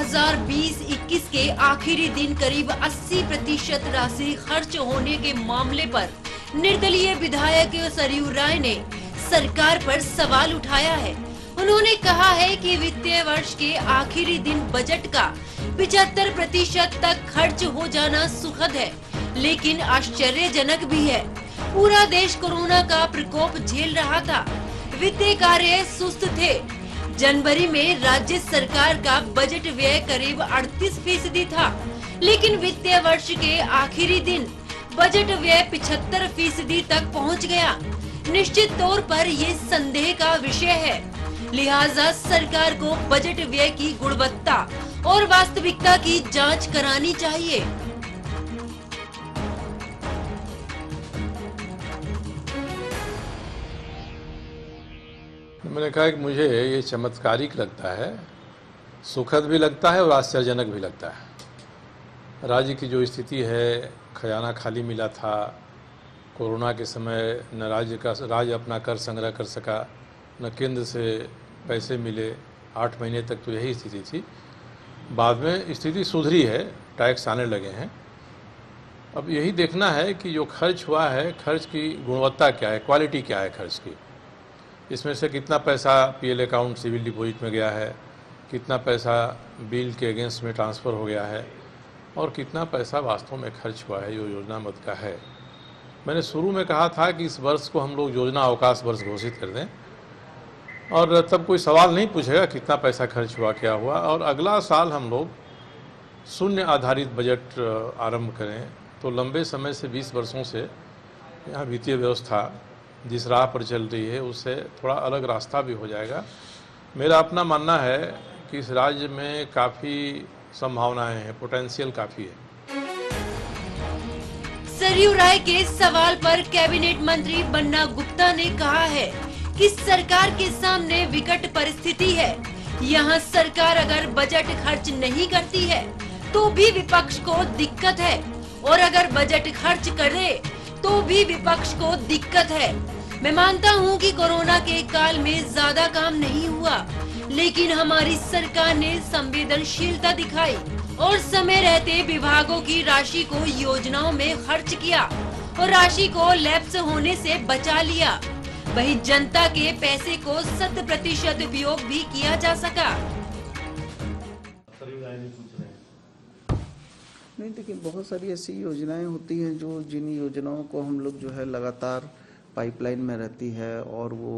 2020-21 के आखिरी दिन करीब 80% राशि खर्च होने के मामले पर निर्दलीय विधायक सरयू राय ने सरकार पर सवाल उठाया है। उन्होंने कहा है कि वित्तीय वर्ष के आखिरी दिन बजट का 75% तक खर्च हो जाना सुखद है, लेकिन आश्चर्यजनक भी है। पूरा देश कोरोना का प्रकोप झेल रहा था, वित्तीय कार्य सुस्त थे। जनवरी में राज्य सरकार का बजट व्यय करीब 38% था, लेकिन वित्तीय वर्ष के आखिरी दिन बजट व्यय 75% तक पहुंच गया। निश्चित तौर पर ये संदेह का विषय है, लिहाजा सरकार को बजट व्यय की गुणवत्ता और वास्तविकता की जांच करानी चाहिए। मैंने कहा कि मुझे ये चमत्कारिक लगता है, सुखद भी लगता है और आश्चर्यजनक भी लगता है। राज्य की जो स्थिति है, खजाना खाली मिला था, कोरोना के समय न राज्य अपना कर संग्रह कर सका, न केंद्र से पैसे मिले। 8 महीने तक तो यही स्थिति थी। बाद में स्थिति सुधरी है, टैक्स आने लगे हैं। अब यही देखना है कि जो खर्च हुआ है, खर्च की गुणवत्ता क्या है, क्वालिटी क्या है खर्च की। इसमें से कितना पैसा पीएल अकाउंट सिविल डिपॉजिट में गया है, कितना पैसा बिल के अगेंस्ट में ट्रांसफ़र हो गया है और कितना पैसा वास्तव में खर्च हुआ है जो योजना मद का है। मैंने शुरू में कहा था कि इस वर्ष को हम लोग योजना अवकाश वर्ष घोषित कर दें और तब कोई सवाल नहीं पूछेगा कितना पैसा खर्च हुआ, क्या हुआ, और अगला साल हम लोग शून्य आधारित बजट आरंभ करें तो लंबे समय से 20 वर्षों से यहाँ वित्तीय व्यवस्था जिस राह पर चल रही है उससे थोड़ा अलग रास्ता भी हो जाएगा। मेरा अपना मानना है कि इस राज्य में काफ़ी संभावनाएं हैं, पोटेंशियल काफ़ी है। सरयू राय के सवाल पर कैबिनेट मंत्री बन्ना गुप्ता ने कहा है कि सरकार के सामने विकट परिस्थिति है। यहाँ सरकार अगर बजट खर्च नहीं करती है तो भी विपक्ष को दिक्कत है, और अगर बजट खर्च करे तो भी विपक्ष को दिक्कत है। मैं मानता हूं कि कोरोना के काल में ज्यादा काम नहीं हुआ, लेकिन हमारी सरकार ने संवेदनशीलता दिखाई और समय रहते विभागों की राशि को योजनाओं में खर्च किया और राशि को लैप्स होने से बचा लिया। वही जनता के पैसे को 100% उपयोग भी किया जा सका। नहीं, देखिए बहुत सारी ऐसी योजनाएं होती हैं जो जिन योजनाओं को हम लोग जो है लगातार पाइपलाइन में रहती है और वो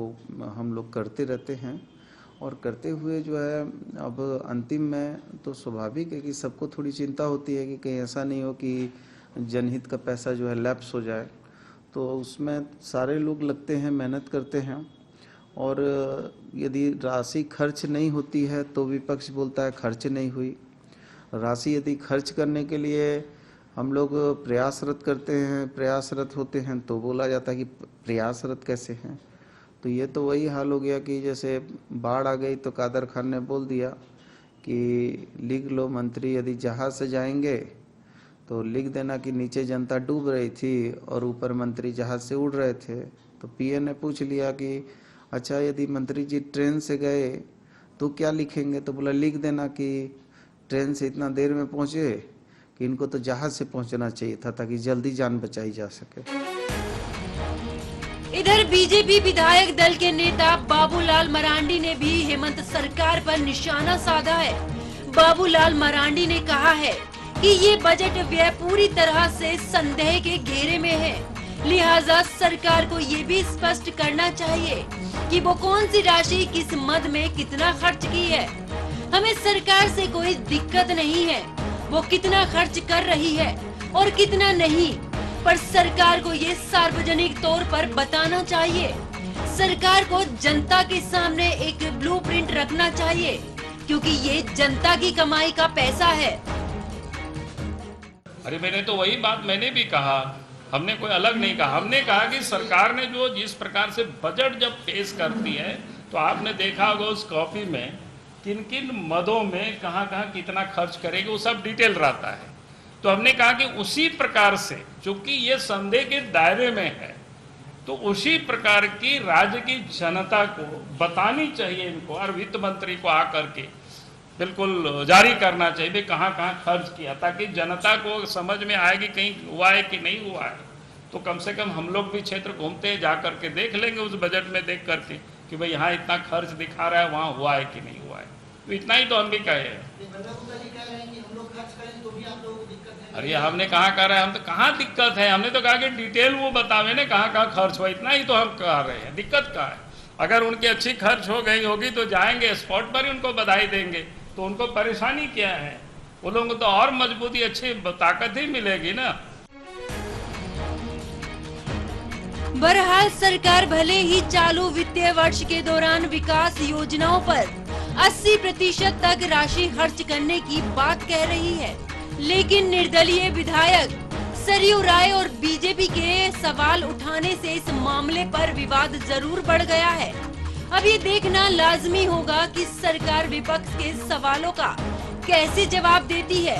हम लोग करते रहते हैं, और करते हुए जो है अब अंतिम में तो स्वाभाविक है कि सबको थोड़ी चिंता होती है कि कहीं ऐसा नहीं हो कि जनहित का पैसा जो है लैप्स हो जाए। तो उसमें सारे लोग लगते हैं, मेहनत करते हैं, और यदि राशि खर्च नहीं होती है तो विपक्ष बोलता है खर्च नहीं हुई। राशि यदि खर्च करने के लिए हम लोग प्रयासरत करते हैं, प्रयासरत होते हैं, तो बोला जाता है कि प्रयासरत कैसे हैं। तो ये तो वही हाल हो गया कि जैसे बाढ़ आ गई तो कादर खान ने बोल दिया कि लिख लो मंत्री, यदि जहाज़ से जाएंगे तो लिख देना कि नीचे जनता डूब रही थी और ऊपर मंत्री जहाज़ से उड़ रहे थे। तो पीए ने पूछ लिया कि अच्छा यदि मंत्री जी ट्रेन से गए तो क्या लिखेंगे, तो बोला लिख देना कि ट्रेन से इतना देर में पहुंचे कि इनको तो जहाज से पहुंचना चाहिए था ताकि जल्दी जान बचाई जा सके। इधर बीजेपी विधायक दल के नेता बाबूलाल मरांडी ने भी हेमंत सरकार पर निशाना साधा है। बाबूलाल मरांडी ने कहा है कि ये बजट व्यय पूरी तरह से संदेह के घेरे में है, लिहाजा सरकार को ये भी स्पष्ट करना चाहिए कि वो कौन सी राशि किस मद में कितना खर्च की है। हमें सरकार से कोई दिक्कत नहीं है, वो कितना खर्च कर रही है और कितना नहीं, पर सरकार को ये सार्वजनिक तौर पर बताना चाहिए। सरकार को जनता के सामने एक ब्लूप्रिंट रखना चाहिए, क्योंकि ये जनता की कमाई का पैसा है। अरे मैंने तो वही बात मैंने भी कहा, हमने कोई अलग नहीं कहा। हमने कहा कि सरकार ने जो जिस प्रकार से बजट जब पेश करती है तो आपने देखा होगा उस कॉपी में किन किन मदों में कहाँ कहाँ कितना खर्च करेगी, वो सब डिटेल रहता है। तो हमने कहा कि उसी प्रकार से, चूंकि ये संदेह के दायरे में है, तो उसी प्रकार की राज्य की जनता को बतानी चाहिए इनको, और वित्त मंत्री को आकर के बिल्कुल जारी करना चाहिए भी कहाँ कहाँ खर्च किया, ताकि जनता को समझ में आएगी कहीं हुआ है कि नहीं हुआ है। तो कम से कम हम लोग भी क्षेत्र घूमते हैं, जा करके देख लेंगे उस बजट में देख करके कि भाई यहाँ इतना खर्च दिखा रहा है, वहाँ हुआ है कि नहीं हुआ है। तो इतना ही तो हम भी कहे हैं। अरे हमने कहाँ कह रहे हैं, हम तो कहाँ दिक्कत है, हमने तो कहा कि डिटेल वो बतावे ना कहाँ कहाँ खर्च हुआ, इतना ही तो हम कह रहे हैं। दिक्कत कहाँ है? अगर उनकी अच्छी खर्च हो गई होगी तो जाएंगे स्पॉट पर ही उनको बधाई देंगे, तो उनको परेशानी क्या है? वो लोगों को तो और मजबूती, अच्छी ताकत ही मिलेगी ना। बहरहाल सरकार भले ही चालू वित्तीय वर्ष के दौरान विकास योजनाओं पर 80% तक राशि खर्च करने की बात कह रही है, लेकिन निर्दलीय विधायक सरयू राय और बीजेपी के सवाल उठाने से इस मामले पर विवाद जरूर बढ़ गया है। अब ये देखना लाजमी होगा कि सरकार विपक्ष के सवालों का कैसे जवाब देती है।